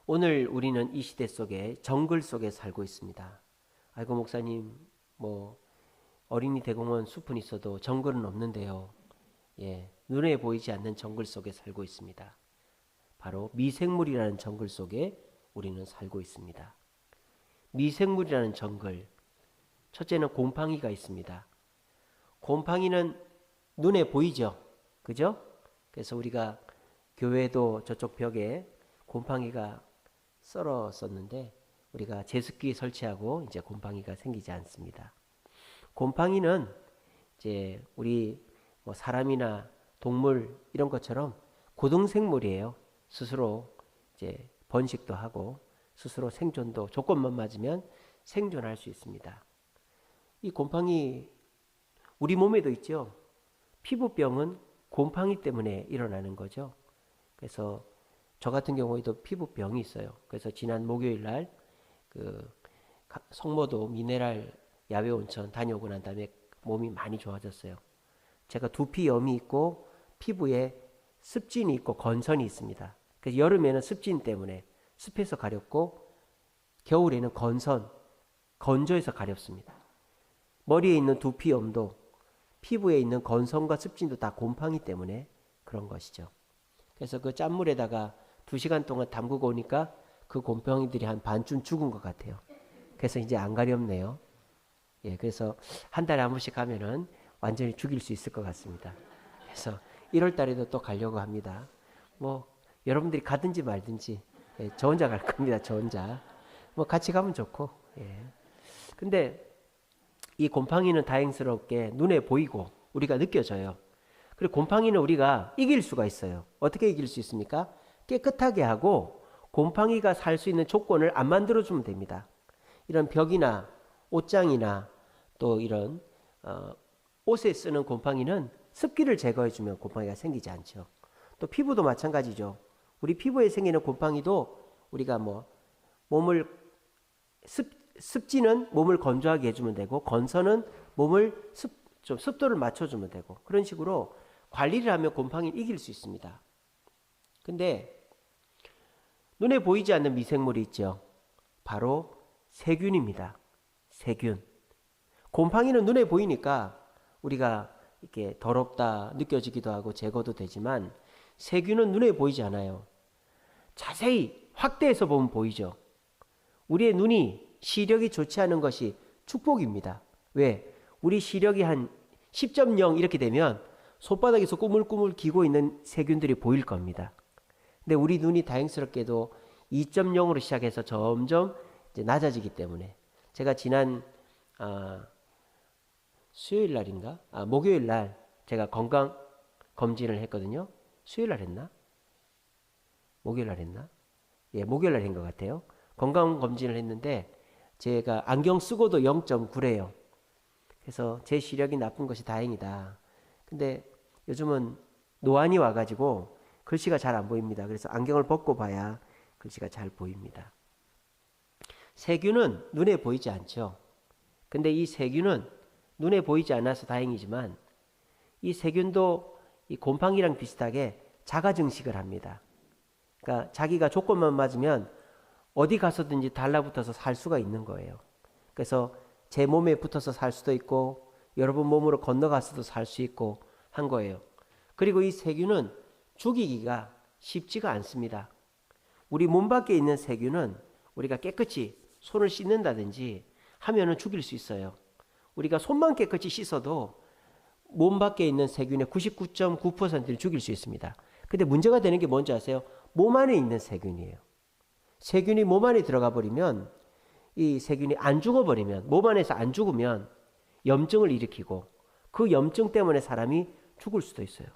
오늘 우리는 이 시대 속에 정글 속에 살고 있습니다. 아이고 목사님, 뭐 어린이 대공원 숲은 있어도 정글은 없는데요. 예, 눈에 보이지 않는 정글 속에 살고 있습니다. 바로 미생물이라는 정글 속에 우리는 살고 있습니다. 미생물이라는 정글, 첫째는 곰팡이가 있습니다. 곰팡이는 눈에 보이죠? 그죠? 그래서 우리가 교회도 저쪽 벽에 곰팡이가 썰었었는데 우리가 제습기 설치하고 이제 곰팡이가 생기지 않습니다. 곰팡이는 이제 우리 뭐 사람이나 동물 이런 것처럼 고등생물이에요. 스스로 이제 번식도 하고 스스로 생존도 조건만 맞으면 생존할 수 있습니다. 이 곰팡이 우리 몸에도 있죠. 피부병은 곰팡이 때문에 일어나는 거죠. 그래서 저 같은 경우에도 피부병이 있어요. 그래서 지난 목요일 날 그 성모도 미네랄 야외 온천 다녀오고 난 다음에 몸이 많이 좋아졌어요. 제가 두피염이 있고 피부에 습진이 있고 건선이 있습니다. 그래서 여름에는 습진 때문에 습해서 가렵고 겨울에는 건선, 건조해서 가렵습니다. 머리에 있는 두피염도 피부에 있는 건선과 습진도 다 곰팡이 때문에 그런 것이죠. 그래서 그 짠물에다가 2시간 동안 담그고 오니까 그 곰팡이들이 한 반쯤 죽은 것 같아요. 그래서 이제 안 가렵네요. 예, 그래서 한 달에 한 번씩 가면은 완전히 죽일 수 있을 것 같습니다. 그래서 1월 달에도 또 가려고 합니다. 뭐 여러분들이 가든지 말든지 예, 저 혼자 갈 겁니다. 저 혼자. 뭐 같이 가면 좋고. 예. 근데 이 곰팡이는 다행스럽게 눈에 보이고 우리가 느껴져요. 그리고 곰팡이는 우리가 이길 수가 있어요. 어떻게 이길 수 있습니까? 깨끗하게 하고 곰팡이가 살 수 있는 조건을 안 만들어주면 됩니다. 이런 벽이나 옷장이나 또 이런 옷에 쓰는 곰팡이는 습기를 제거해주면 곰팡이가 생기지 않죠. 또 피부도 마찬가지죠. 우리 피부에 생기는 곰팡이도 우리가 뭐 몸을 습지는 몸을 건조하게 해주면 되고 건선은 몸을 좀 습도를 맞춰주면 되고 그런 식으로 관리를 하면 곰팡이를 이길 수 있습니다. 근데 눈에 보이지 않는 미생물이 있죠. 바로 세균입니다. 세균. 곰팡이는 눈에 보이니까 우리가 이렇게 더럽다 느껴지기도 하고 제거도 되지만 세균은 눈에 보이지 않아요. 자세히 확대해서 보면 보이죠. 우리의 눈이 시력이 좋지 않은 것이 축복입니다. 왜? 우리 시력이 한 10.0 이렇게 되면 손바닥에서 꾸물꾸물 기고 있는 세균들이 보일 겁니다. 근데 우리 눈이 다행스럽게도 2.0으로 시작해서 점점 이제 낮아지기 때문에 제가 지난 수요일 날인가? 목요일 날 제가 건강 검진을 했거든요. 수요일 날 했나? 목요일 날 했나? 예, 목요일 날 한 것 같아요. 건강 검진을 했는데 제가 안경 쓰고도 0.9래요. 그래서 제 시력이 나쁜 것이 다행이다. 근데 요즘은 노안이 와가지고 글씨가 잘 안 보입니다. 그래서 안경을 벗고 봐야 글씨가 잘 보입니다. 세균은 눈에 보이지 않죠. 근데 이 세균은 눈에 보이지 않아서 다행이지만 이 세균도 이 곰팡이랑 비슷하게 자가 증식을 합니다. 그러니까 자기가 조건만 맞으면 어디 가서든지 달라붙어서 살 수가 있는 거예요. 그래서 제 몸에 붙어서 살 수도 있고 여러분 몸으로 건너가서도 살 수 있고 한 거예요. 그리고 이 세균은 죽이기가 쉽지가 않습니다. 우리 몸 밖에 있는 세균은 우리가 깨끗이 손을 씻는다든지 하면은 죽일 수 있어요. 우리가 손만 깨끗이 씻어도 몸 밖에 있는 세균의 99.9%를 죽일 수 있습니다. 근데 문제가 되는 게 뭔지 아세요? 몸 안에 있는 세균이에요. 세균이 몸 안에 들어가 버리면 이 세균이 안 죽어버리면 몸 안에서 안 죽으면 염증을 일으키고 그 염증 때문에 사람이 죽을 수도 있어요.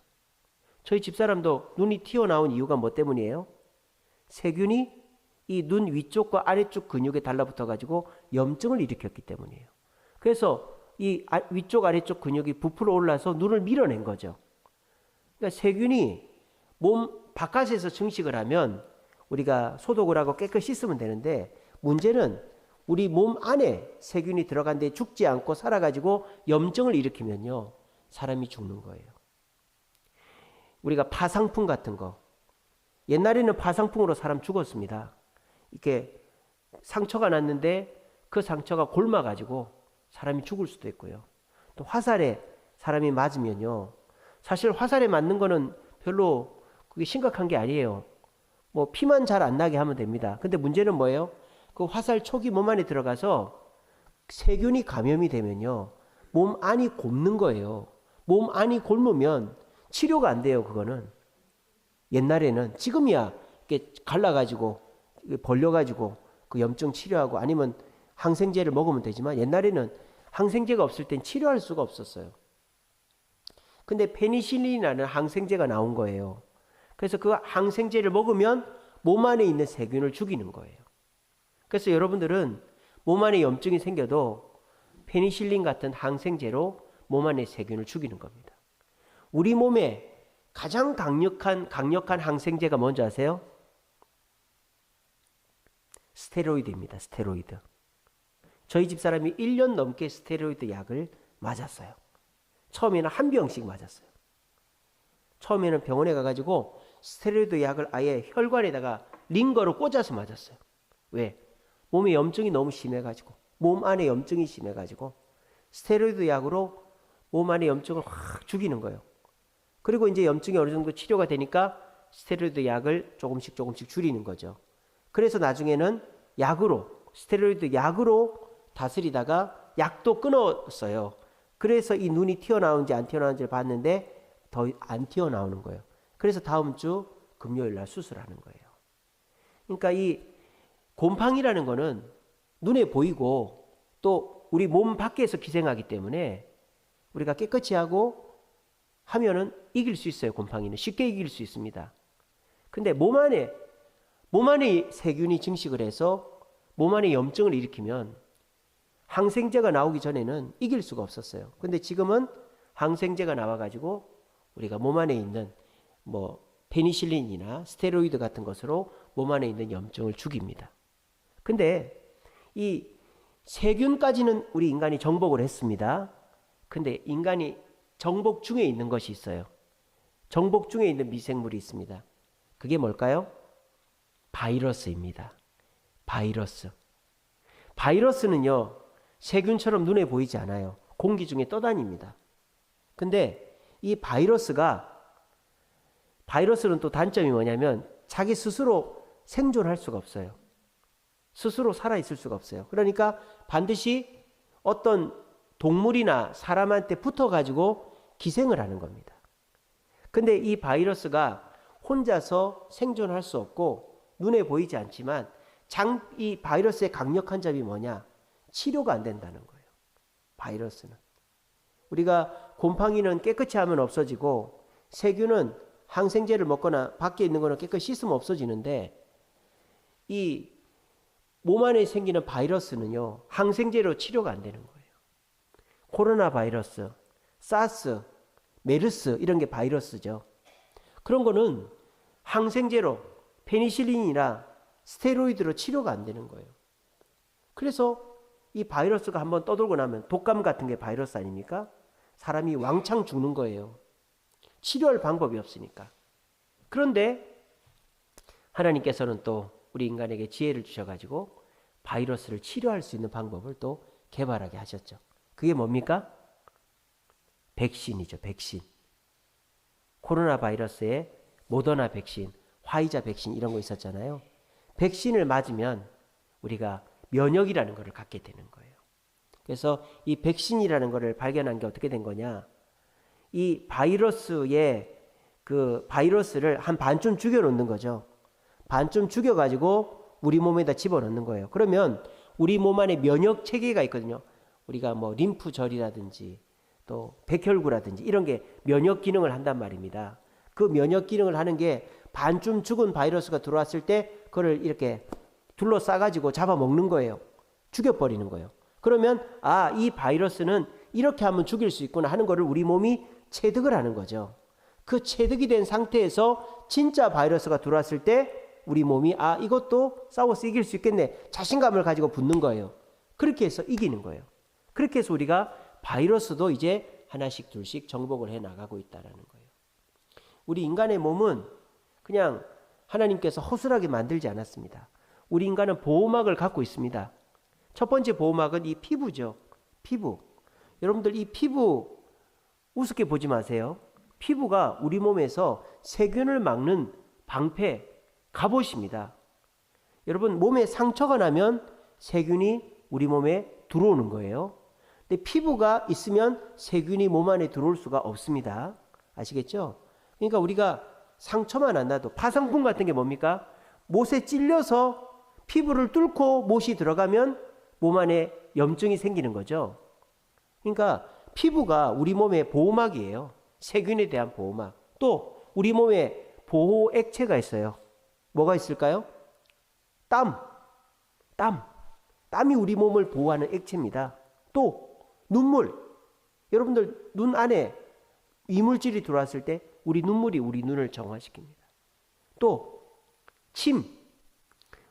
저희 집사람도 눈이 튀어나온 이유가 뭐 때문이에요? 세균이 이 눈 위쪽과 아래쪽 근육에 달라붙어 가지고 염증을 일으켰기 때문이에요. 그래서 이 위쪽 아래쪽 근육이 부풀어 올라서 눈을 밀어낸 거죠. 그러니까 세균이 몸 바깥에서 증식을 하면 우리가 소독을 하고 깨끗이 씻으면 되는데 문제는 우리 몸 안에 세균이 들어간 데 죽지 않고 살아가지고 염증을 일으키면요 사람이 죽는 거예요. 우리가 파상풍 같은 거 옛날에는 파상풍으로 사람 죽었습니다. 이렇게 상처가 났는데 그 상처가 골마가지고 사람이 죽을 수도 있고요. 또 화살에 사람이 맞으면요. 사실 화살에 맞는 거는 별로 그게 심각한 게 아니에요. 뭐 피만 잘 안 나게 하면 됩니다. 근데 문제는 뭐예요? 그 화살 촉이 몸 안에 들어가서 세균이 감염이 되면요. 몸 안이 곪는 거예요. 몸 안이 곪으면 치료가 안 돼요. 그거는. 옛날에는 지금이야 이렇게 갈라가지고 벌려가지고 그 염증 치료하고 아니면 항생제를 먹으면 되지만 옛날에는 항생제가 없을 땐 치료할 수가 없었어요. 근데 페니실린이라는 항생제가 나온 거예요. 그래서 그 항생제를 먹으면 몸 안에 있는 세균을 죽이는 거예요. 그래서 여러분들은 몸 안에 염증이 생겨도 페니실린 같은 항생제로 몸 안에 세균을 죽이는 겁니다. 우리 몸에 가장 강력한 항생제가 뭔지 아세요? 스테로이드입니다. 스테로이드. 저희 집사람이 1년 넘게 스테로이드 약을 맞았어요. 처음에는 한 병씩 맞았어요. 처음에는 병원에 가가지고 스테로이드 약을 아예 혈관에다가 링거로 꽂아서 맞았어요. 왜? 몸에 염증이 너무 심해가지고, 몸 안에 염증이 심해가지고 스테로이드 약으로 몸 안에 염증을 확 죽이는 거예요. 그리고 이제 염증이 어느 정도 치료가 되니까 스테로이드 약을 조금씩 줄이는 거죠. 그래서 나중에는 약으로, 스테로이드 약으로 다스리다가 약도 끊었어요. 그래서 이 눈이 튀어나오는지 안 튀어나오는지를 봤는데 더 안 튀어나오는 거예요. 그래서 다음 주 금요일 날 수술하는 거예요. 그러니까 이 곰팡이라는 거는 눈에 보이고 또 우리 몸 밖에서 기생하기 때문에 우리가 깨끗이 하고 하면은 이길 수 있어요. 곰팡이는 쉽게 이길 수 있습니다. 근데 몸 안에 세균이 증식을 해서 몸 안에 염증을 일으키면 항생제가 나오기 전에는 이길 수가 없었어요. 근데 지금은 항생제가 나와가지고 우리가 몸 안에 있는 뭐 페니실린이나 스테로이드 같은 것으로 몸 안에 있는 염증을 죽입니다. 근데 이 세균까지는 우리 인간이 정복을 했습니다. 근데 인간이 정복 중에 있는 것이 있어요. 정복 중에 있는 미생물이 있습니다. 그게 뭘까요? 바이러스입니다. 바이러스. 바이러스는요, 세균처럼 눈에 보이지 않아요. 공기 중에 떠다닙니다. 근데 이 바이러스는 또 단점이 뭐냐면 자기 스스로 생존할 수가 없어요. 스스로 살아있을 수가 없어요. 그러니까 반드시 어떤 동물이나 사람한테 붙어가지고 기생을 하는 겁니다. 근데 이 바이러스가 혼자서 생존할 수 없고 눈에 보이지 않지만 이 바이러스의 강력한 점이 뭐냐? 치료가 안 된다는 거예요. 바이러스는. 우리가 곰팡이는 깨끗이 하면 없어지고 세균은 항생제를 먹거나 밖에 있는 거는 깨끗이 씻으면 없어지는데 이 몸 안에 생기는 바이러스는요. 항생제로 치료가 안 되는 거예요. 코로나 바이러스, 사스, 메르스 이런 게 바이러스죠. 그런 거는 항생제로 페니실린이나 스테로이드로 치료가 안 되는 거예요. 그래서 이 바이러스가 한번 떠돌고 나면 독감 같은 게 바이러스 아닙니까? 사람이 왕창 죽는 거예요. 치료할 방법이 없으니까. 그런데 하나님께서는 또 우리 인간에게 지혜를 주셔가지고 바이러스를 치료할 수 있는 방법을 또 개발하게 하셨죠. 그게 뭡니까? 백신이죠. 백신. 코로나 바이러스에 모더나 백신, 화이자 백신 이런 거 있었잖아요. 백신을 맞으면 우리가 면역이라는 것을 갖게 되는 거예요. 그래서 이 백신이라는 것을 발견한 게 어떻게 된 거냐? 이 바이러스의 그 바이러스를 한 반쯤 죽여놓는 거죠. 반쯤 죽여가지고 우리 몸에다 집어넣는 거예요. 그러면 우리 몸 안에 면역 체계가 있거든요. 우리가 뭐 림프절이라든지 또 백혈구라든지 이런 게 면역 기능을 한단 말입니다. 그 면역 기능을 하는 게 반쯤 죽은 바이러스가 들어왔을 때 그걸 이렇게 둘러싸가지고 잡아먹는 거예요. 죽여버리는 거예요. 그러면 이 바이러스는 이렇게 하면 죽일 수 있구나 하는 거를 우리 몸이 체득을 하는 거죠. 그 체득이 된 상태에서 진짜 바이러스가 들어왔을 때 우리 몸이 이것도 싸워서 이길 수 있겠네. 자신감을 가지고 붙는 거예요. 그렇게 해서 이기는 거예요. 그렇게 해서 우리가 바이러스도 이제 하나씩 둘씩 정복을 해 나가고 있다는 거예요. 우리 인간의 몸은 그냥 하나님께서 허술하게 만들지 않았습니다. 우리 인간은 보호막을 갖고 있습니다. 첫 번째 보호막은 이 피부죠. 피부. 여러분들 이 피부 우습게 보지 마세요. 피부가 우리 몸에서 세균을 막는 방패, 갑옷입니다. 여러분 몸에 상처가 나면 세균이 우리 몸에 들어오는 거예요. 근데 피부가 있으면 세균이 몸 안에 들어올 수가 없습니다. 아시겠죠? 그러니까 우리가 상처만 안 나도 파상풍 같은 게 뭡니까? 못에 찔려서 피부를 뚫고 못이 들어가면 몸 안에 염증이 생기는 거죠. 그러니까 피부가 우리 몸의 보호막이에요. 세균에 대한 보호막. 또 우리 몸에 보호 액체가 있어요. 뭐가 있을까요? 땀이 우리 몸을 보호하는 액체입니다. 또 눈물. 여러분들 눈 안에 이물질이 들어왔을 때 우리 눈물이 우리 눈을 정화시킵니다. 또 침.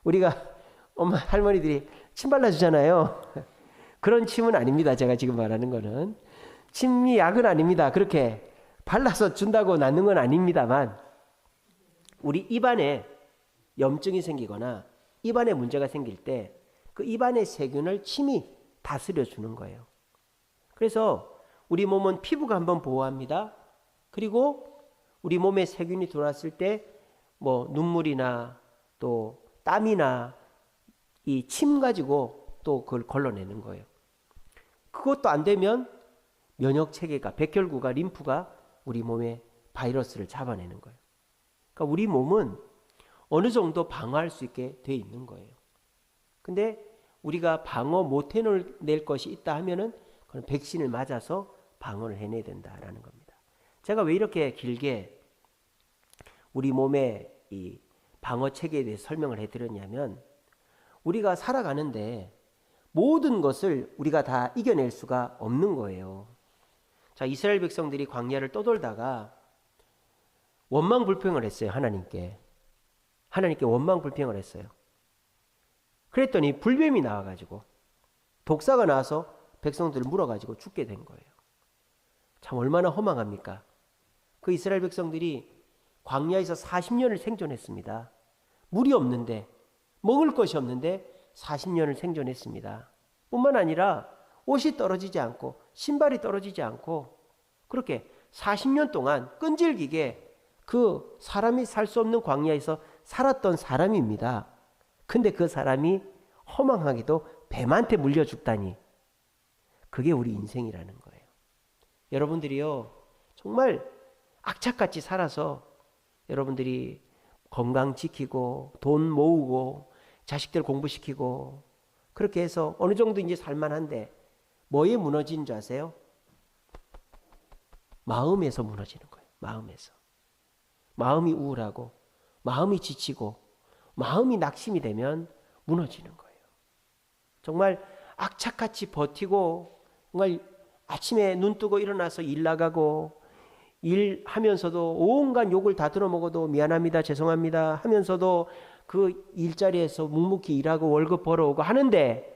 우리가 엄마 할머니들이 침 발라주잖아요. 그런 침은 아닙니다. 제가 지금 말하는 거는. 침이 약은 아닙니다. 그렇게 발라서 준다고 낫는 건 아닙니다만 우리 입안에 염증이 생기거나 입안에 문제가 생길 때 그 입안의 세균을 침이 다스려 주는 거예요. 그래서 우리 몸은 피부가 한번 보호합니다. 그리고 우리 몸에 세균이 들어왔을 때 뭐 눈물이나 또 땀이나 이 침 가지고 또 그걸 걸러내는 거예요. 그것도 안 되면 면역 체계가, 백혈구가, 림프가 우리 몸에 바이러스를 잡아내는 거예요. 그러니까 우리 몸은 어느 정도 방어할 수 있게 돼 있는 거예요. 근데 우리가 방어 못 해낼 것이 있다 하면은 그건 백신을 맞아서 방어를 해내야 된다라는 겁니다. 제가 왜 이렇게 길게 우리 몸의 이 방어 체계에 대해서 설명을 해드렸냐면 우리가 살아가는데 모든 것을 우리가 다 이겨낼 수가 없는 거예요. 자, 이스라엘 백성들이 광야를 떠돌다가 원망불평을 했어요. 하나님께 원망불평을 했어요. 그랬더니 불뱀이 나와가지고 독사가 나와서 백성들을 물어가지고 죽게 된 거예요. 참 얼마나 허망합니까? 그 이스라엘 백성들이 광야에서 40년을 생존했습니다. 물이 없는데 먹을 것이 없는데 40년을 생존했습니다. 뿐만 아니라 옷이 떨어지지 않고 신발이 떨어지지 않고 그렇게 40년 동안 끈질기게 그 사람이 살 수 없는 광야에서 살았던 사람입니다. 근데 그 사람이 허망하게도 뱀한테 물려 죽다니. 그게 우리 인생이라는 거예요. 여러분들이요, 정말 악착같이 살아서 여러분들이 건강 지키고 돈 모으고 자식들 공부시키고 그렇게 해서 어느 정도 이제 살만한데 뭐에 무너지는 줄 아세요? 마음에서 무너지는 거예요. 마음에서. 마음이 우울하고 마음이 지치고 마음이 낙심이 되면 무너지는 거예요. 정말 악착같이 버티고 정말 아침에 눈 뜨고 일어나서 일 나가고 일하면서도 온갖 욕을 다 들어먹어도 미안합니다, 죄송합니다 하면서도 그 일자리에서 묵묵히 일하고 월급 벌어오고 하는데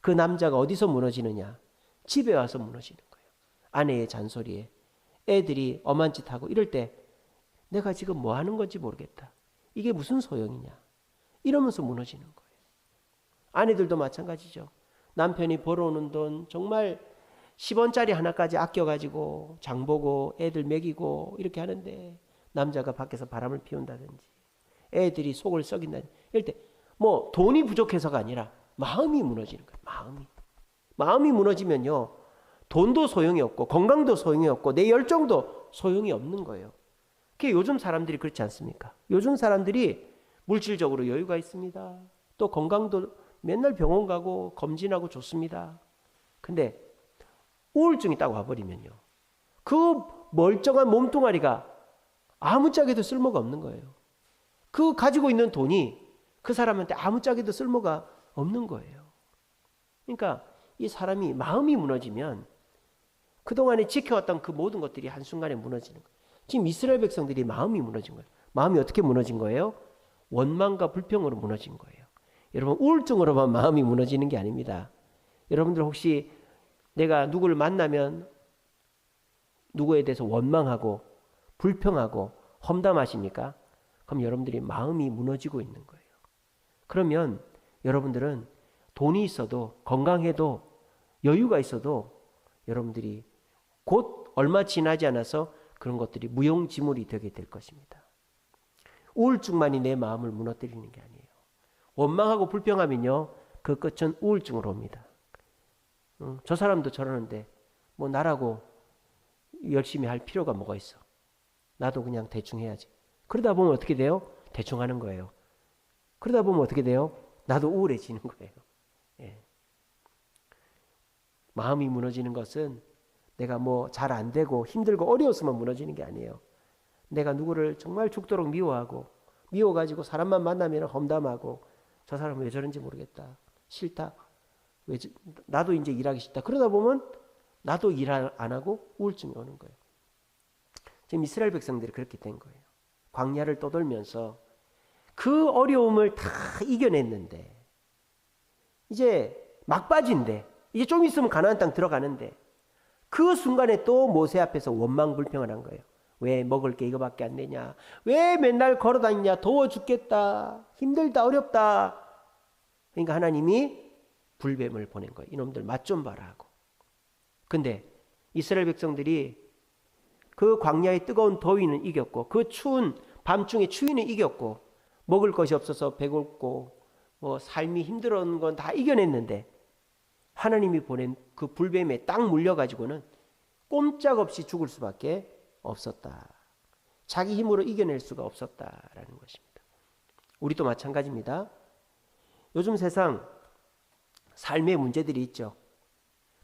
그 남자가 어디서 무너지느냐? 집에 와서 무너지는 거예요. 아내의 잔소리에 애들이 엄한 짓 하고 이럴 때 내가 지금 뭐 하는 건지 모르겠다. 이게 무슨 소용이냐? 이러면서 무너지는 거예요. 아내들도 마찬가지죠. 남편이 벌어오는 돈 정말 10원짜리 하나까지 아껴가지고 장보고 애들 먹이고 이렇게 하는데 남자가 밖에서 바람을 피운다든지 애들이 속을 썩인다든지 이럴 때 뭐 돈이 부족해서가 아니라 마음이 무너지는 거예요. 마음이 무너지면요 돈도 소용이 없고 건강도 소용이 없고 내 열정도 소용이 없는 거예요. 그게 요즘 사람들이 그렇지 않습니까? 요즘 사람들이 물질적으로 여유가 있습니다. 또 건강도 맨날 병원 가고 검진하고 좋습니다. 근데 우울증이 딱 와버리면요. 그 멀쩡한 몸뚱아리가 아무짝에도 쓸모가 없는 거예요. 그 가지고 있는 돈이 그 사람한테 아무짝에도 쓸모가 없는 거예요. 그러니까 이 사람이 마음이 무너지면 그동안에 지켜왔던 그 모든 것들이 한순간에 무너지는 거예요. 지금 이스라엘 백성들이 마음이 무너진 거예요. 마음이 어떻게 무너진 거예요? 원망과 불평으로 무너진 거예요. 여러분 우울증으로만 마음이 무너지는 게 아닙니다. 여러분들 혹시 내가 누구를 만나면 누구에 대해서 원망하고 불평하고 험담하십니까? 그럼 여러분들이 마음이 무너지고 있는 거예요. 그러면 여러분들은 돈이 있어도 건강해도 여유가 있어도 여러분들이 곧 얼마 지나지 않아서 그런 것들이 무용지물이 되게 될 것입니다. 우울증만이 내 마음을 무너뜨리는 게 아니에요. 원망하고 불평하면요, 그 끝은 우울증으로 옵니다. 저 사람도 저러는데 뭐 나라고 열심히 할 필요가 뭐가 있어. 나도 그냥 대충 해야지. 그러다 보면 어떻게 돼요? 대충 하는 거예요. 그러다 보면 어떻게 돼요? 나도 우울해지는 거예요. 예. 마음이 무너지는 것은 내가 뭐 잘 안 되고 힘들고 어려워서만 무너지는 게 아니에요. 내가 누구를 정말 죽도록 미워하고 미워가지고 사람만 만나면 험담하고 저 사람 왜 저런지 모르겠다. 싫다. 나도 이제 일하기 싫다. 그러다 보면 나도 일 안 하고 우울증이 오는 거예요. 지금 이스라엘 백성들이 그렇게 된 거예요. 광야를 떠돌면서 그 어려움을 다 이겨냈는데 이제 막바지인데 이제 좀 있으면 가나안 땅 들어가는데 그 순간에 또 모세 앞에서 원망 불평을 한 거예요. 왜 먹을 게 이거밖에 안 되냐? 왜 맨날 걸어다니냐? 더워 죽겠다. 힘들다. 어렵다. 그러니까 하나님이 불뱀을 보낸 거예요. 이놈들 맛 좀 봐라 하고. 근데 이스라엘 백성들이 그 광야의 뜨거운 더위는 이겼고 그 추운 밤중에 추위는 이겼고 먹을 것이 없어서 배고프고 뭐 삶이 힘들었던 건 다 이겨냈는데 하나님이 보낸 그 불뱀에 딱 물려가지고는 꼼짝없이 죽을 수밖에 없었다. 자기 힘으로 이겨낼 수가 없었다라는 것입니다. 우리도 마찬가지입니다. 요즘 세상 삶의 문제들이 있죠.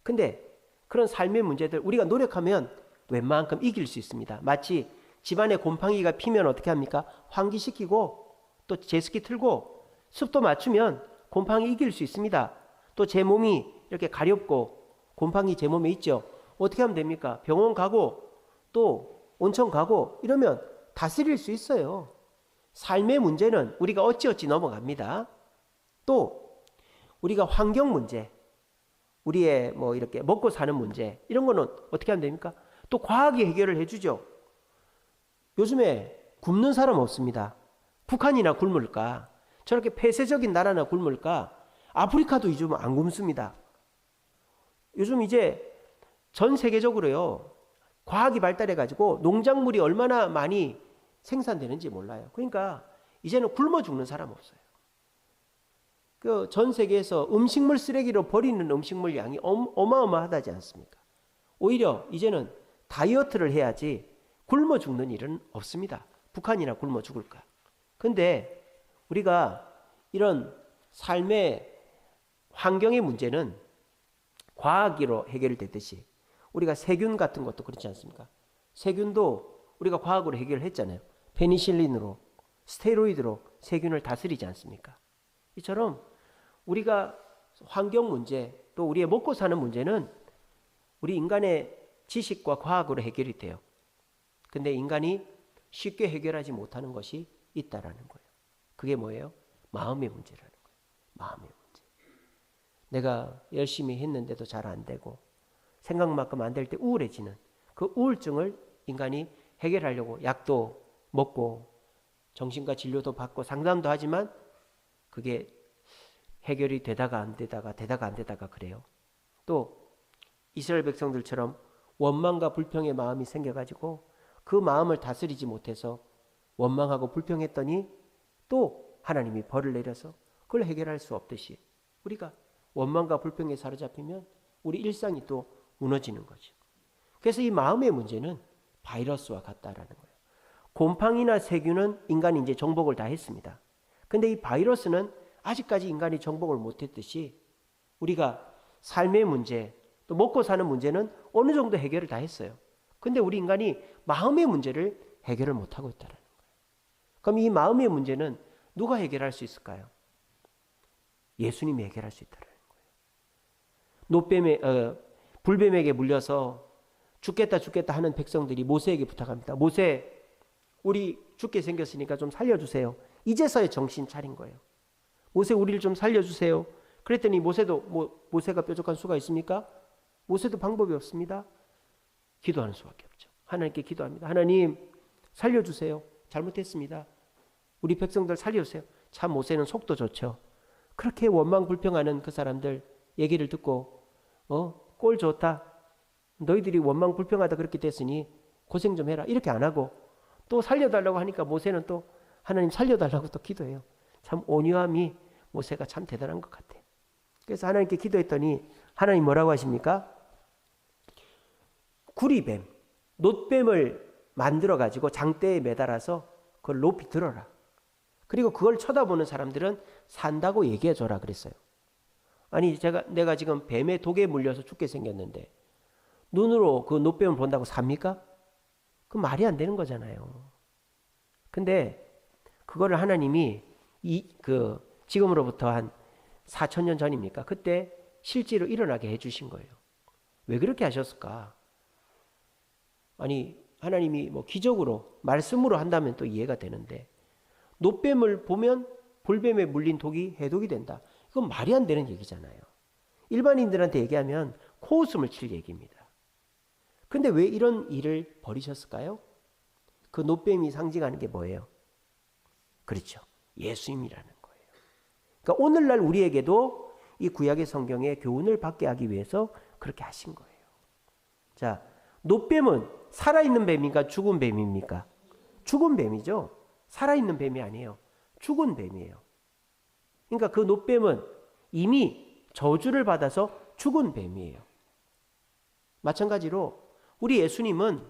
근데 그런 삶의 문제들 우리가 노력하면 웬만큼 이길 수 있습니다. 마치 집안에 곰팡이가 피면 어떻게 합니까? 환기시키고 또 제습기 틀고 습도 맞추면 곰팡이 이길 수 있습니다. 또 제 몸이 이렇게 가렵고 곰팡이 제 몸에 있죠. 어떻게 하면 됩니까? 병원 가고 또 온천 가고 이러면 다스릴 수 있어요. 삶의 문제는 우리가 어찌어찌 넘어갑니다. 또 우리가 환경 문제, 우리의 뭐 이렇게 먹고 사는 문제 이런 거는 어떻게 하면 됩니까? 또 과학이 해결을 해주죠. 요즘에 굶는 사람 없습니다. 북한이나 굶을까? 저렇게 폐쇄적인 나라나 굶을까? 아프리카도 요즘 안 굶습니다. 요즘 이제 전 세계적으로요. 과학이 발달해가지고 농작물이 얼마나 많이 생산되는지 몰라요. 그러니까 이제는 굶어 죽는 사람 없어요. 그 전 세계에서 음식물 쓰레기로 버리는 음식물 양이 어마어마하다지 않습니까? 오히려 이제는 다이어트를 해야지 굶어 죽는 일은 없습니다. 북한이나 굶어 죽을까? 근데 우리가 이런 삶의 환경의 문제는 과학으로 해결되듯이 우리가 세균 같은 것도 그렇지 않습니까? 세균도 우리가 과학으로 해결했잖아요. 페니실린으로, 스테로이드로 세균을 다스리지 않습니까? 이처럼 우리가 환경 문제, 또 우리의 먹고 사는 문제는 우리 인간의 지식과 과학으로 해결이 돼요. 근데 인간이 쉽게 해결하지 못하는 것이 있다라는 거예요. 그게 뭐예요? 마음의 문제라는 거예요. 마음의 문제. 내가 열심히 했는데도 잘 안 되고 생각만큼 안 될 때 우울해지는 그 우울증을 인간이 해결하려고 약도 먹고 정신과 진료도 받고 상담도 하지만 그게 해결이 되다가 안 되다가 그래요. 또 이스라엘 백성들처럼 원망과 불평의 마음이 생겨가지고 그 마음을 다스리지 못해서 원망하고 불평했더니 또 하나님이 벌을 내려서 그걸 해결할 수 없듯이 우리가 원망과 불평에 사로잡히면 우리 일상이 또 무너지는 거죠. 그래서 이 마음의 문제는 바이러스와 같다라는 거예요. 곰팡이나 세균은 인간이 이제 정복을 다 했습니다. 근데 이 바이러스는 아직까지 인간이 정복을 못했듯이 우리가 삶의 문제, 또 먹고 사는 문제는 어느 정도 해결을 다 했어요. 근데 우리 인간이 마음의 문제를 해결을 못하고 있다는 거예요. 그럼 이 마음의 문제는 누가 해결할 수 있을까요? 예수님이 해결할 수 있다는 거예요. 불뱀에게 물려서 죽겠다 하는 백성들이 모세에게 부탁합니다. 모세, 우리 죽게 생겼으니까 좀 살려주세요. 이제서야 정신 차린 거예요. 모세, 우리를 좀 살려주세요. 그랬더니 모세가 뾰족한 수가 있습니까? 모세도 방법이 없습니다. 기도하는 수밖에 없죠. 하나님께 기도합니다. 하나님 살려주세요. 잘못했습니다. 우리 백성들 살려주세요. 참 모세는 속도 좋죠. 그렇게 원망 불평하는 그 사람들 얘기를 듣고 꼴 좋다. 너희들이 원망 불평하다 그렇게 됐으니 고생 좀 해라. 이렇게 안 하고 또 살려달라고 하니까 모세는 또 하나님 살려달라고 또 기도해요. 참 온유함이 모세가 참 대단한 것 같아요. 그래서 하나님께 기도했더니 하나님 뭐라고 하십니까? 구리뱀, 놋뱀을 만들어가지고 장대에 매달아서 그걸 높이 들어라. 그리고 그걸 쳐다보는 사람들은 산다고 얘기해줘라 그랬어요. 아니 내가 지금 뱀의 독에 물려서 죽게 생겼는데 눈으로 그 놋뱀을 본다고 삽니까? 그 말이 안 되는 거잖아요. 근데 그거를 하나님이 지금으로부터 한 4,000년 전입니까? 그때 실제로 일어나게 해주신 거예요. 왜 그렇게 하셨을까? 아니 하나님이 뭐 기적으로 말씀으로 한다면 또 이해가 되는데 놋뱀을 보면 볼뱀에 물린 독이 해독이 된다. 이건 말이 안 되는 얘기잖아요. 일반인들한테 얘기하면 코웃음을 칠 얘기입니다. 근데 왜 이런 일을 벌이셨을까요? 그 놋뱀이 상징하는 게 뭐예요? 그렇죠. 예수님이라는 거예요. 그러니까 오늘날 우리에게도 이 구약의 성경의 교훈을 받게 하기 위해서 그렇게 하신 거예요. 자, 놋뱀은 살아있는 뱀인가 죽은 뱀입니까? 죽은 뱀이죠. 살아있는 뱀이 아니에요. 죽은 뱀이에요. 그러니까 그 놋뱀은 이미 저주를 받아서 죽은 뱀이에요. 마찬가지로 우리 예수님은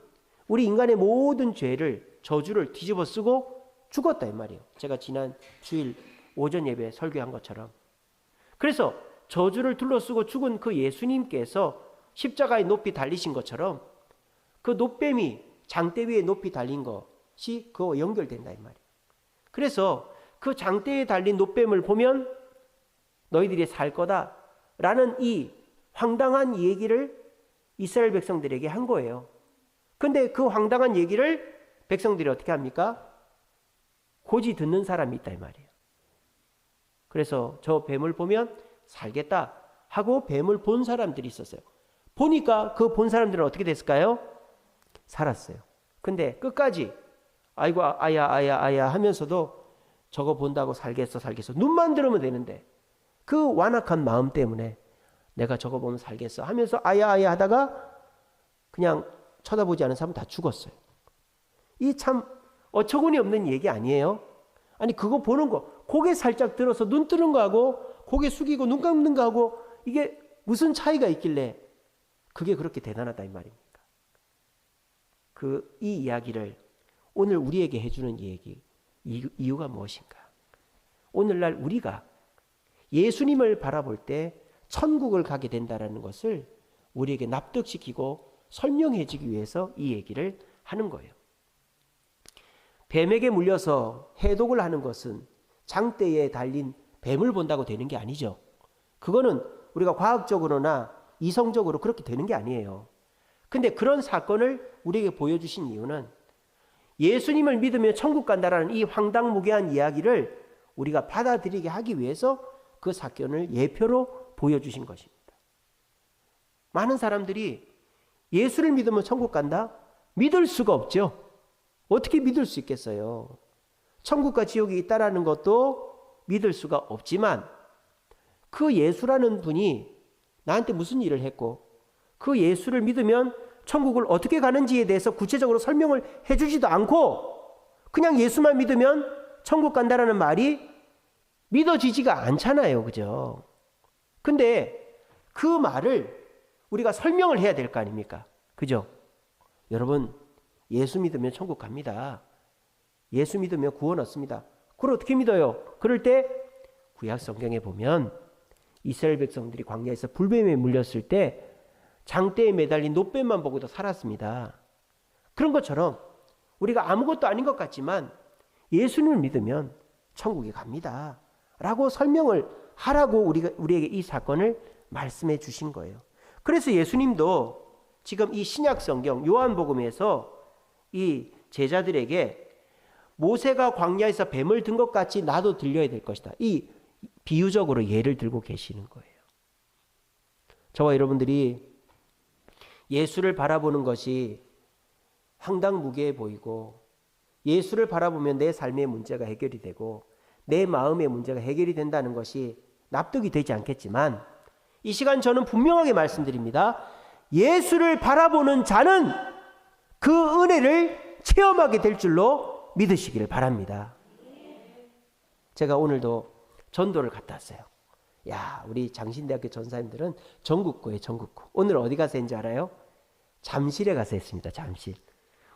우리 인간의 모든 죄를 저주를 뒤집어 쓰고 죽었다 이 말이에요. 제가 지난 주일 오전 예배 설교한 것처럼. 그래서 저주를 둘러쓰고 죽은 그 예수님께서 십자가에 높이 달리신 것처럼 그 놋뱀이 장대 위에 높이 달린 것이 그거 연결된다 이 말이에요. 그래서 그 장대에 달린 놋뱀을 보면 너희들이 살 거다라는 이 황당한 얘기를 이스라엘 백성들에게 한 거예요. 근데 그 황당한 얘기를 백성들이 어떻게 합니까? 고지 듣는 사람이 있다 이 말이에요. 그래서 저 뱀을 보면 살겠다 하고 뱀을 본 사람들이 있었어요. 보니까 그 본 사람들은 어떻게 됐을까요? 살았어요. 근데 끝까지 아이고 아야 하면서도 저거 본다고 살겠어 눈만 들으면 되는데 그 완악한 마음 때문에 내가 저거 보면 살겠어 하면서 아야 하다가 그냥 쳐다보지 않은 사람은 다 죽었어요. 이 참 어처구니 없는 얘기 아니에요? 아니 그거 보는 거 고개 살짝 들어서 눈 뜨는 거하고 고개 숙이고 눈 감는 거하고 이게 무슨 차이가 있길래 그게 그렇게 대단하다 이 말입니까? 이 이야기를 오늘 우리에게 해주는 얘기 이유가 무엇인가? 오늘날 우리가 예수님을 바라볼 때 천국을 가게 된다는 것을 우리에게 납득시키고 설명해 주기 위해서 이 얘기를 하는 거예요. 뱀에게 물려서 해독을 하는 것은 장대에 달린 뱀을 본다고 되는 게 아니죠. 그거는 우리가 과학적으로나 이성적으로 그렇게 되는 게 아니에요. 근데 그런 사건을 우리에게 보여주신 이유는 예수님을 믿으면 천국 간다라는 이 황당무계한 이야기를 우리가 받아들이게 하기 위해서 그 사건을 예표로 보여주신 것입니다. 많은 사람들이 예수를 믿으면 천국 간다? 믿을 수가 없죠. 어떻게 믿을 수 있겠어요? 천국과 지옥이 있다라는 것도 믿을 수가 없지만 그 예수라는 분이 나한테 무슨 일을 했고 그 예수를 믿으면 천국을 어떻게 가는지에 대해서 구체적으로 설명을 해주지도 않고 그냥 예수만 믿으면 천국 간다라는 말이 믿어지지가 않잖아요. 그죠? 근데 그 말을 우리가 설명을 해야 될 거 아닙니까? 그죠? 여러분 예수 믿으면 천국 갑니다. 예수 믿으면 구원 얻습니다. 그걸 어떻게 믿어요? 그럴 때 구약 성경에 보면 이스라엘 백성들이 광야에서 불뱀에 물렸을 때 장대에 매달린 놋뱀만 보고도 살았습니다. 그런 것처럼 우리가 아무것도 아닌 것 같지만 예수님을 믿으면 천국에 갑니다. 라고 설명을 하라고 우리에게 이 사건을 말씀해 주신 거예요. 그래서 예수님도 지금 이 신약 성경 요한복음에서 이 제자들에게 모세가 광야에서 뱀을 든 것 같이 나도 들려야 될 것이다. 이 비유적으로 예를 들고 계시는 거예요. 저와 여러분들이 예수를 바라보는 것이 황당무계해 보이고 예수를 바라보면 내 삶의 문제가 해결이 되고 내 마음의 문제가 해결이 된다는 것이 납득이 되지 않겠지만 이 시간 저는 분명하게 말씀드립니다. 예수를 바라보는 자는 그 은혜를 체험하게 될 줄로 믿으시기를 바랍니다. 제가 오늘도 전도를 갔다 왔어요. 야, 우리 장신대학교 전사님들은 전국구예요, 전국구. 오늘 어디 가서 했는지 알아요? 잠실에 가서 했습니다, 잠실.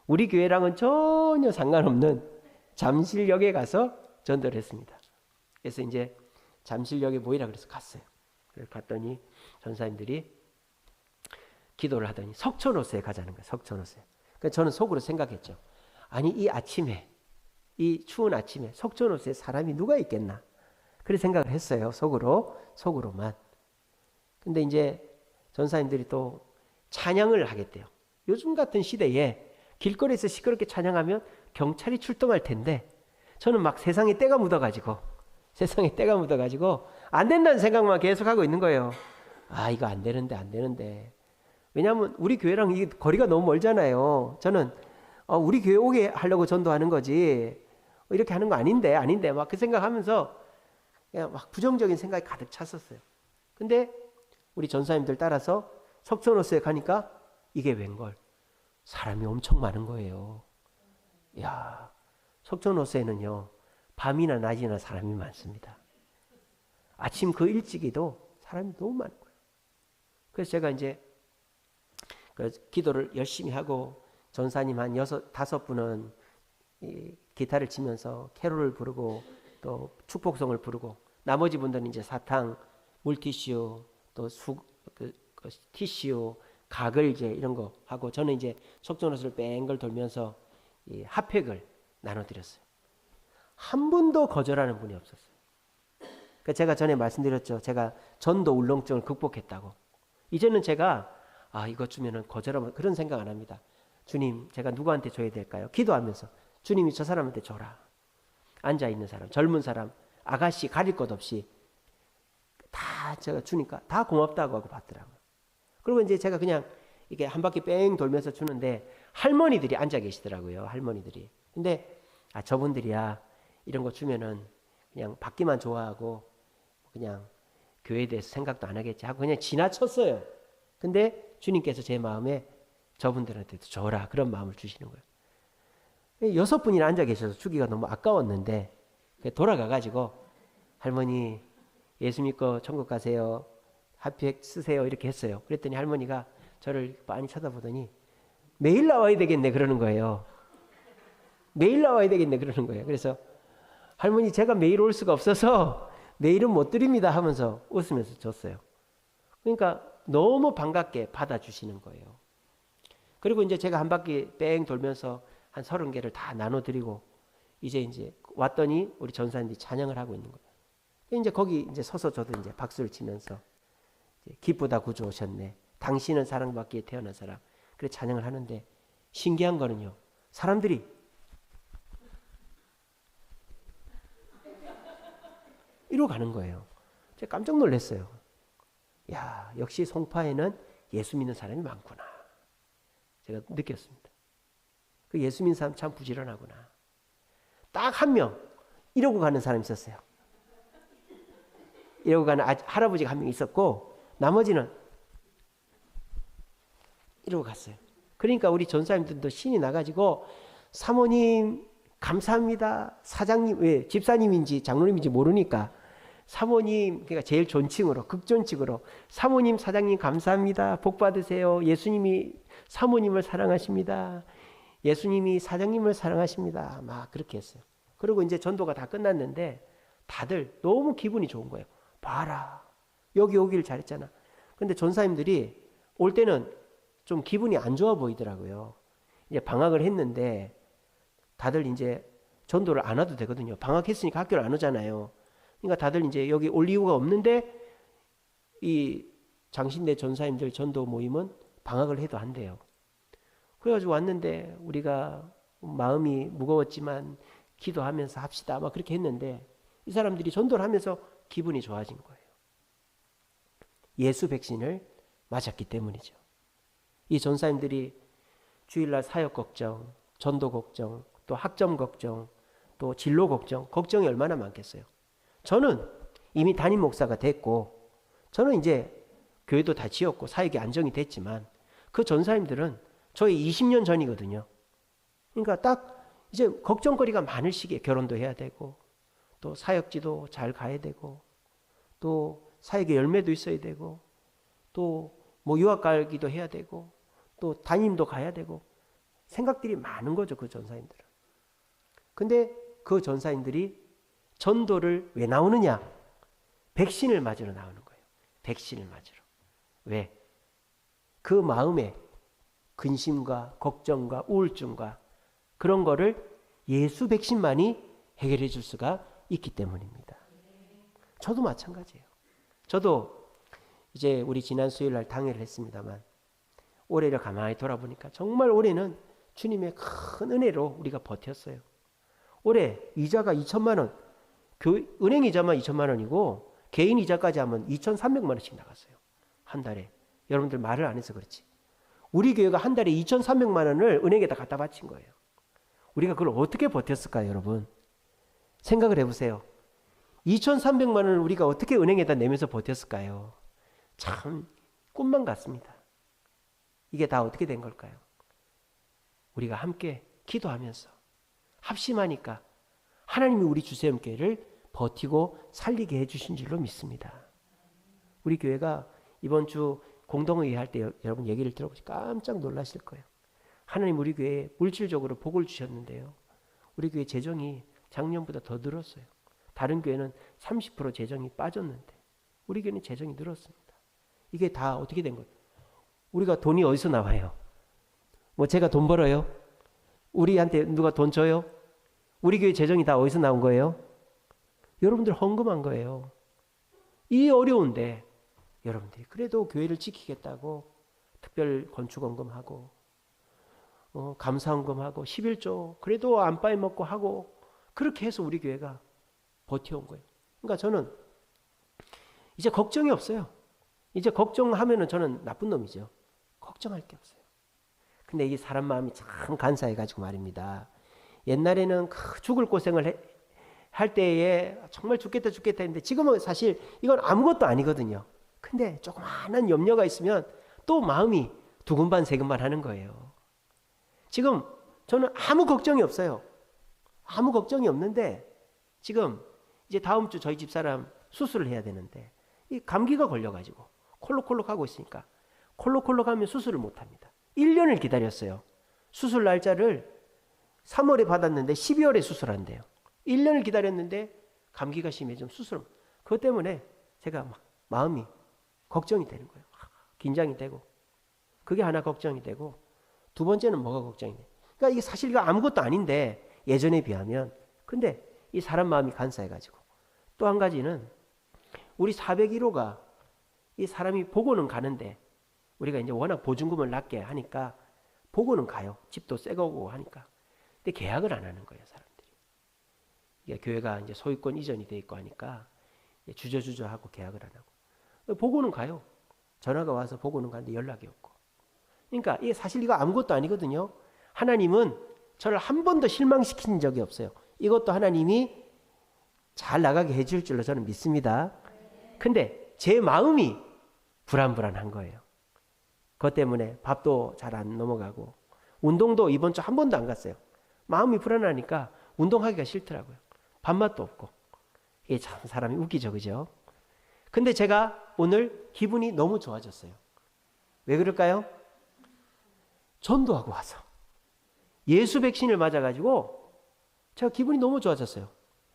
우리 교회랑은 전혀 상관없는 잠실역에 가서 전도를 했습니다. 그래서 이제 잠실역에 모이라 그래서 갔어요. 그래서 갔더니 전사님들이 기도를 하더니 석촌호수에 가자는 거예요, 석촌호수에. 그러니까 저는 속으로 생각했죠. 아니, 이 아침에, 이 추운 아침에 석촌호수에 사람이 누가 있겠나? 그렇게 생각을 했어요, 속으로만. 근데 이제 전사님들이 또 찬양을 하겠대요. 요즘 같은 시대에 길거리에서 시끄럽게 찬양하면 경찰이 출동할 텐데 저는 막 세상에 때가 묻어가지고 안 된다는 생각만 계속하고 있는 거예요. 아, 이거 안 되는데. 왜냐하면 우리 교회랑 이게 거리가 너무 멀잖아요. 저는 우리 교회 오게 하려고 전도하는 거지 이렇게 하는 거 아닌데 막 그 생각하면서 그냥 막 부정적인 생각이 가득 찼었어요. 근데 우리 전사님들 따라서 석촌호수에 가니까 이게 웬걸 사람이 엄청 많은 거예요. 야, 석촌호수에는요 밤이나 낮이나 사람이 많습니다. 아침 그 일찍이도 사람이 너무 많은 거예요. 그래서 제가 이제 기도를 열심히 하고 전사님 한 5-5분은 기타를 치면서 캐롤을 부르고 또 축복성을 부르고 나머지 분들은 이제 사탕, 물티슈, 또 티슈, 가글제 이런 거 하고 저는 이제 석촌호수를 뺑글 돌면서 이 핫팩을 나눠드렸어요. 한 분도 거절하는 분이 없었어요. 그러니까 제가 전에 말씀드렸죠. 제가 전도 울렁증을 극복했다고. 이제는 제가 이거 주면은 거절하면 그런 생각 안 합니다. 주님, 제가 누구한테 줘야 될까요? 기도하면서 주님이 저 사람한테 줘라. 앉아있는 사람, 젊은 사람, 아가씨 가릴 것 없이 다 제가 주니까 다 고맙다고 하고 받더라고요. 그리고 이제 제가 그냥 이게 한 바퀴 뺑 돌면서 주는데 할머니들이 앉아 계시더라고요. 할머니들이. 근데 저분들이야 이런 거 주면은 그냥 받기만 좋아하고 그냥 교회에 대해서 생각도 안 하겠지 하고 그냥 지나쳤어요. 근데 주님께서 제 마음에 저분들한테도 줘라 그런 마음을 주시는 거예요. 6분이나 앉아 계셔서 주기가 너무 아까웠는데 돌아가가지고 할머니 예수 믿고 천국 가세요. 핫팩 쓰세요. 이렇게 했어요. 그랬더니 할머니가 저를 빤히 쳐다보더니 매일 나와야 되겠네 그러는 거예요. 매일 나와야 되겠네 그러는 거예요. 그래서 할머니 제가 매일 올 수가 없어서 매일은 못 드립니다 하면서 웃으면서 줬어요. 그러니까 너무 반갑게 받아주시는 거예요. 그리고 이제 제가 한 바퀴 뺑 돌면서 한 30개를 다 나눠드리고 이제 왔더니 우리 전사님들이 찬양을 하고 있는 거예요. 이제 거기 이제 서서 저도 이제 박수를 치면서 기쁘다 구주 오셨네. 당신은 사랑받기에 태어난 사람. 그래 찬양을 하는데 신기한 거는요. 사람들이 이러고 가는 거예요. 제가 깜짝 놀랐어요. 야, 역시 송파에는 예수 믿는 사람이 많구나. 제가 느꼈습니다. 그 예수 믿는 사람 참 부지런하구나. 딱 한 명 이러고 가는 사람이 있었어요. 이러고 가는 할아버지가 한 명 있었고 나머지는 이러고 갔어요. 그러니까 우리 전사님들도 신이 나가지고 사모님 감사합니다. 사장님, 왜 집사님인지 장로님인지 모르니까 사모님, 그러니까 제일 존칭으로 극존칭으로 사모님 사장님 감사합니다. 복 받으세요. 예수님이 사모님을 사랑하십니다. 예수님이 사장님을 사랑하십니다. 막 그렇게 했어요. 그리고 이제 전도가 다 끝났는데 다들 너무 기분이 좋은 거예요. 봐라. 여기 오길 잘했잖아. 근데 전사님들이 올 때는 좀 기분이 안 좋아 보이더라고요. 이제 방학을 했는데 다들 이제 전도를 안 와도 되거든요. 방학했으니까 학교를 안 오잖아요. 그러니까 다들 이제 여기 올 이유가 없는데 이 장신대 전사님들 전도 모임은 방학을 해도 안 돼요. 그래가지고 왔는데 우리가 마음이 무거웠지만 기도하면서 합시다. 막 그렇게 했는데 이 사람들이 전도를 하면서 기분이 좋아진 거예요. 예수 백신을 맞았기 때문이죠. 이 전사님들이 주일날 사역 걱정, 전도 걱정, 또 학점 걱정, 또 진로 걱정이 얼마나 많겠어요. 저는 이미 담임 목사가 됐고, 저는 이제 교회도 다 지었고 사역이 안정이 됐지만, 그 전사님들은 저희 20년 전이거든요. 그러니까 딱 이제 걱정거리가 많을 시기에 결혼도 해야 되고, 또 사역지도 잘 가야 되고, 또 사역의 열매도 있어야 되고, 또 뭐 유학 가기도 해야 되고, 또 담임도 가야 되고, 생각들이 많은 거죠, 그 전사님들은. 근데 그 전사님들이 전도를 왜 나오느냐? 백신을 맞으러 나오는 거예요. 백신을 맞으러. 왜? 그 마음에 근심과 걱정과 우울증과 그런 거를 예수 백신만이 해결해 줄 수가 있기 때문입니다. 저도 마찬가지예요. 저도 이제 우리 지난 수요일 날 당회를 했습니다만, 올해를 가만히 돌아보니까 정말 올해는 주님의 큰 은혜로 우리가 버텼어요. 올해 이자가 2천만 원, 은행 이자만 2천만 원이고 개인 이자까지 하면 2,300만 원씩 나갔어요. 한 달에. 여러분들 말을 안 해서 그렇지. 우리 교회가 한 달에 2,300만 원을 은행에다 갖다 바친 거예요. 우리가 그걸 어떻게 버텼을까요, 여러분? 생각을 해보세요. 2,300만 원을 우리가 어떻게 은행에다 내면서 버텼을까요? 참 꿈만 같습니다. 이게 다 어떻게 된 걸까요? 우리가 함께 기도하면서 합심하니까 하나님이 우리 주세움교회를 버티고 살리게 해주신 줄로 믿습니다. 우리 교회가 이번 주 공동회의 할 때 여러분 얘기를 들어보시 깜짝 놀라실 거예요. 하나님 우리 교회에 물질적으로 복을 주셨는데요, 우리 교회 재정이 작년보다 더 늘었어요. 다른 교회는 30% 재정이 빠졌는데 우리 교회는 재정이 늘었습니다. 이게 다 어떻게 된 거예요? 우리가 돈이 어디서 나와요? 뭐 제가 돈 벌어요? 우리한테 누가 돈 줘요? 우리 교회 재정이 다 어디서 나온 거예요? 여러분들 헌금한 거예요. 이 어려운데 여러분들이 그래도 교회를 지키겠다고 특별 건축 헌금하고 감사 헌금하고 11조 그래도 안 빠먹고 하고, 그렇게 해서 우리 교회가 버텨온 거예요. 그러니까 저는 이제 걱정이 없어요. 이제 걱정하면은 저는 나쁜 놈이죠. 걱정할 게 없어요. 근데 이 사람 마음이 참 간사해가지고 말입니다. 옛날에는 죽을 고생을 할 때에 정말 죽겠다 했는데 지금은 사실 이건 아무것도 아니거든요. 근데 조그마한 염려가 있으면 또 마음이 두근반 세근반 하는 거예요. 지금 저는 아무 걱정이 없어요. 아무 걱정이 없는데 지금 이제 다음 주 저희 집사람 수술을 해야 되는데 이 감기가 걸려가지고 콜록콜록 하고 있으니까 콜록콜록 하면 수술을 못합니다. 1년을 기다렸어요. 수술 날짜를 3월에 받았는데 12월에 수술한대요. 1년을 기다렸는데 감기가 심해지면 수술. 그것 때문에 제가 막 마음이 걱정이 되는 거예요. 긴장이 되고. 그게 하나 걱정이 되고, 두 번째는 뭐가 걱정이 돼요? 그러니까 이게 사실 이거 아무것도 아닌데 예전에 비하면, 근데 이 사람 마음이 간사해가지고. 또 한 가지는 우리 401호가 이 사람이 보고는 가는데 우리가 이제 워낙 보증금을 낮게 하니까 보고는 가요. 집도 새 거고 하니까. 근데 계약을 안 하는 거예요, 사람들이. 이게 교회가 이제 소유권 이전이 돼 있고 하니까 주저주저 하고 계약을 안 하고. 보고는 가요. 전화가 와서 보고는 가는데 연락이 없고. 그러니까 이게 사실 이거 아무것도 아니거든요. 하나님은 저를 한 번도 실망시킨 적이 없어요. 이것도 하나님이 잘 나가게 해줄 줄로 저는 믿습니다. 근데 제 마음이 불안불안한 거예요. 그것 때문에 밥도 잘 안 넘어가고 운동도 이번 주 한 번도 안 갔어요. 마음이 불안하니까 운동하기가 싫더라고요. 밥맛도 없고. 이게 참 사람이 웃기죠, 그죠? 근데 제가 오늘 기분이 너무 좋아졌어요. 왜 그럴까요? 전도하고 와서 예수 백신을 맞아가지고 제가 기분이 너무 좋아졌어요.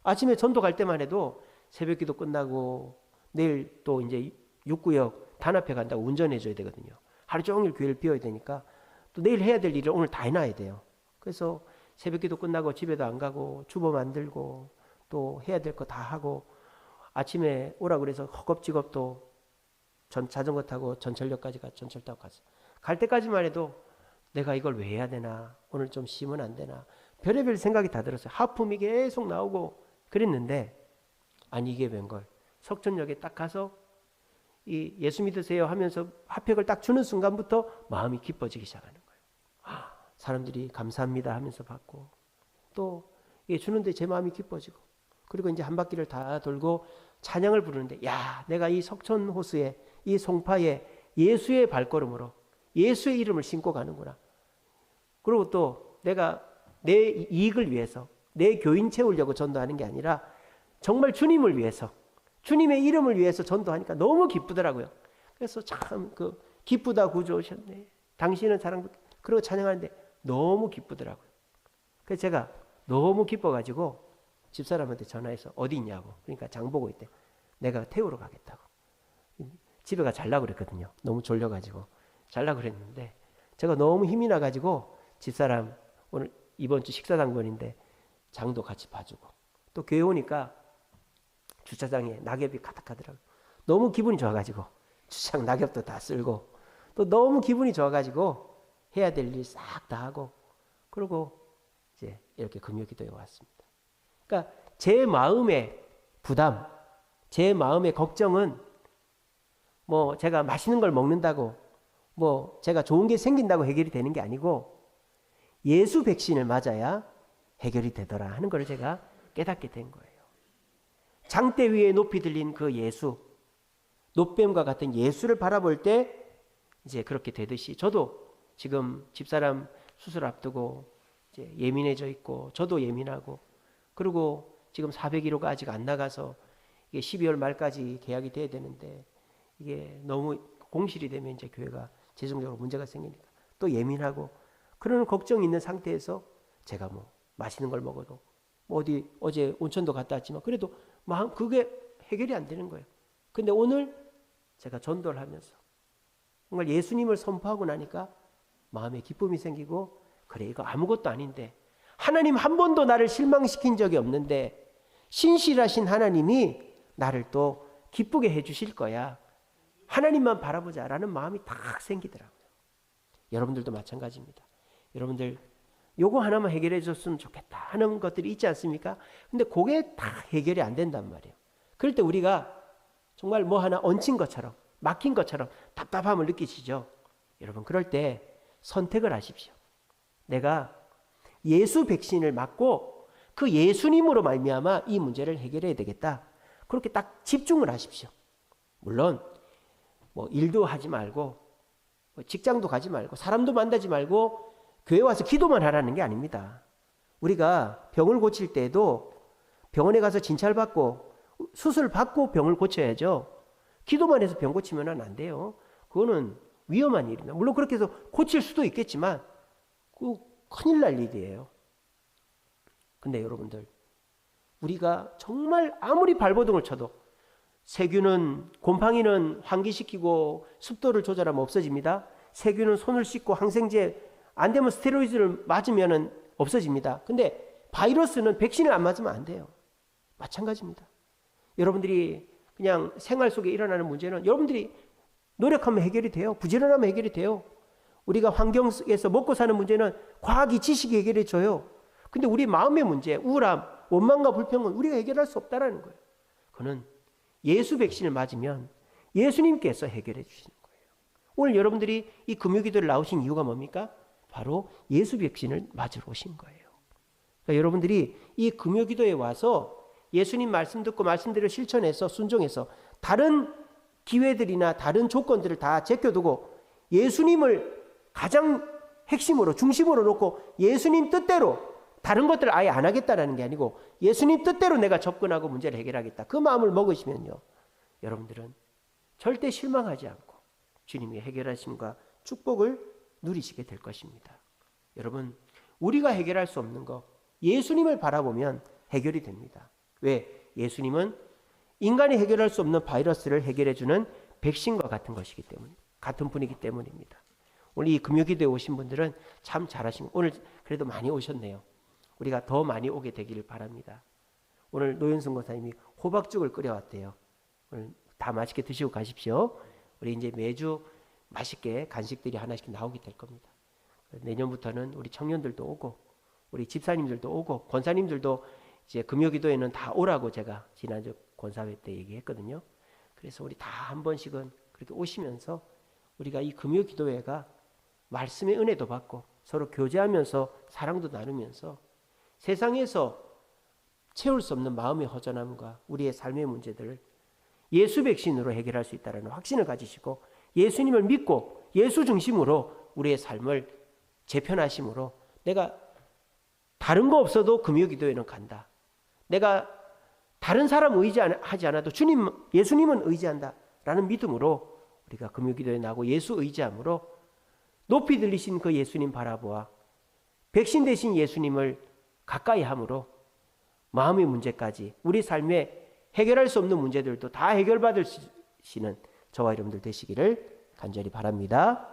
아침에 전도 갈 때만 해도 새벽기도 끝나고 내일 또 이제 6구역 단합회 간다고 운전해줘야 되거든요. 하루 종일 교회를 비워야 되니까 또 내일 해야 될 일을 오늘 다 해놔야 돼요. 그래서 새벽기도 끝나고 집에도 안 가고 주보 만들고 또 해야 될 거 다 하고, 아침에 오라고 그래서 허겁지겁도 자전거 타고 전철역까지 전철 타고 갔어요. 갈 때까지만 해도 내가 이걸 왜 해야 되나, 오늘 좀 쉬면 안 되나, 별의별 생각이 다 들었어요. 하품이 계속 나오고 그랬는데, 아니 이게 웬걸, 석천역에 딱 가서 이 예수 믿으세요 하면서 핫팩을 딱 주는 순간부터 마음이 기뻐지기 시작하는 거예요. 사람들이 감사합니다 하면서 받고, 또 이게 주는데 제 마음이 기뻐지고, 그리고 이제 한 바퀴를 다 돌고 찬양을 부르는데, 야, 내가 이 석촌 호수에, 이 송파에 예수의 발걸음으로 예수의 이름을 신고 가는구나. 그리고 또 내가 내 이익을 위해서, 내 교인 채우려고 전도하는 게 아니라 정말 주님을 위해서, 주님의 이름을 위해서 전도하니까 너무 기쁘더라고요. 그래서 참 기쁘다 구주 오셨네, 당신은 사랑, 그리고 찬양하는데 너무 기쁘더라고요. 그래서 제가 너무 기뻐가지고 집사람한테 전화해서 어디 있냐고, 그러니까 장 보고 있대. 내가 태우러 가겠다고. 집에 가 자려고 그랬거든요. 너무 졸려가지고 자려고 그랬는데, 제가 너무 힘이 나가지고 집사람 오늘 이번 주 식사 당번인데 장도 같이 봐주고, 또 교회 오니까 주차장에 낙엽이 가득하더라고요. 너무 기분이 좋아가지고 주차장 낙엽도 다 쓸고, 또 너무 기분이 좋아가지고 해야 될 일 싹 다 하고, 그리고 이제 이렇게 금요기도에 왔습니다. 그러니까 제 마음의 부담, 제 마음의 걱정은 뭐 제가 맛있는 걸 먹는다고, 뭐 제가 좋은 게 생긴다고 해결이 되는 게 아니고, 예수 백신을 맞아야 해결이 되더라 하는 걸 제가 깨닫게 된 거예요. 장대 위에 높이 들린 그 예수, 놋뱀과 같은 예수를 바라볼 때 이제 그렇게 되듯이, 저도 지금 집사람 수술 앞두고 이제 예민해져 있고, 저도 예민하고, 그리고 지금 401호가 아직 안 나가서 이게 12월 말까지 계약이 돼야 되는데, 이게 너무 공실이 되면 이제 교회가 재정적으로 문제가 생기니까 또 예민하고, 그런 걱정이 있는 상태에서 제가 뭐 맛있는 걸 먹어도, 뭐 어디 어제 온천도 갔다 왔지만 그래도 그게 해결이 안 되는 거예요. 근데 오늘 제가 전도를 하면서 정말 예수님을 선포하고 나니까 마음에 기쁨이 생기고, 그래, 이거 아무것도 아닌데, 하나님 한 번도 나를 실망시킨 적이 없는데 신실하신 하나님이 나를 또 기쁘게 해주실 거야, 하나님만 바라보자라는 마음이 딱 생기더라고요. 여러분들도 마찬가지입니다. 여러분들 요거 하나만 해결해 줬으면 좋겠다 하는 것들이 있지 않습니까? 근데 그게 다 해결이 안 된단 말이에요. 그럴 때 우리가 정말 뭐 하나 얹힌 것처럼, 막힌 것처럼 답답함을 느끼시죠? 여러분, 그럴 때 선택을 하십시오. 내가 예수 백신을 맞고 그 예수님으로 말미암아 이 문제를 해결해야 되겠다, 그렇게 딱 집중을 하십시오. 물론 뭐 일도 하지 말고, 직장도 가지 말고, 사람도 만나지 말고 교회 와서 기도만 하라는 게 아닙니다. 우리가 병을 고칠 때에도 병원에 가서 진찰받고 수술 받고 병을 고쳐야죠. 기도만 해서 병 고치면 안 돼요. 그거는 위험한 일입니다. 물론 그렇게 해서 고칠 수도 있겠지만 그 큰일 날 일이에요. 근데 여러분들, 우리가 정말 아무리 발버둥을 쳐도, 세균은, 곰팡이는 환기시키고 습도를 조절하면 없어집니다. 세균은 손을 씻고 항생제, 안 되면 스테로이드를 맞으면 없어집니다. 근데 바이러스는 백신을 안 맞으면 안 돼요. 마찬가지입니다. 여러분들이 그냥 생활 속에 일어나는 문제는 여러분들이 노력하면 해결이 돼요. 부지런하면 해결이 돼요. 우리가 환경에서 먹고 사는 문제는 과학이, 지식이 해결해 줘요. 근데 우리 마음의 문제, 우울함, 원망과 불평은 우리가 해결할 수 없다는 거예요. 그는 예수 백신을 맞으면 예수님께서 해결해 주시는 거예요. 오늘 여러분들이 이 금요기도를 나오신 이유가 뭡니까? 바로 예수 백신을 맞으러 오신 거예요. 그러니까 여러분들이 이 금요기도에 와서 예수님 말씀 듣고 말씀대로 실천해서 순종해서 다른 기회들이나 다른 조건들을 다 제껴두고 예수님을 가장 핵심으로, 중심으로 놓고 예수님 뜻대로, 다른 것들을 아예 안 하겠다라는 게 아니고 예수님 뜻대로 내가 접근하고 문제를 해결하겠다, 그 마음을 먹으시면요, 여러분들은 절대 실망하지 않고 주님의 해결하심과 축복을 누리시게 될 것입니다. 여러분, 우리가 해결할 수 없는 거 예수님을 바라보면 해결이 됩니다. 왜? 예수님은 인간이 해결할 수 없는 바이러스를 해결해주는 백신과 같은 것이기 때문에, 같은 분이기 때문입니다. 오늘 이 금요기도에 오신 분들은 참 잘하신, 오늘 그래도 많이 오셨네요. 우리가 더 많이 오게 되기를 바랍니다. 오늘 노현승 권사님이 호박죽을 끓여왔대요. 오늘 다 맛있게 드시고 가십시오. 우리 이제 매주 맛있게 간식들이 하나씩 나오게 될 겁니다. 내년부터는 우리 청년들도 오고, 우리 집사님들도 오고, 권사님들도 이제 금요기도에는 다 오라고 제가 지난주 권사회 때 얘기했거든요. 그래서 우리 다 한 번씩은 그렇게 오시면서 우리가 이 금요기도회가 말씀의 은혜도 받고 서로 교제하면서 사랑도 나누면서 세상에서 채울 수 없는 마음의 허전함과 우리의 삶의 문제들을 예수 백신으로 해결할 수 있다는 확신을 가지시고 예수님을 믿고 예수 중심으로 우리의 삶을 재편하심으로 내가 다른 거 없어도 금요기도회는 간다. 내가 다른 사람 의지하지 않아도 예수님은 의지한다. 라는 믿음으로 우리가 금요기도에 나고 예수 의지함으로 높이 들리신 그 예수님 바라보아 백신 대신 예수님을 가까이 함으로 마음의 문제까지 우리 삶에 해결할 수 없는 문제들도 다 해결받으시는 저와 여러분들 되시기를 간절히 바랍니다.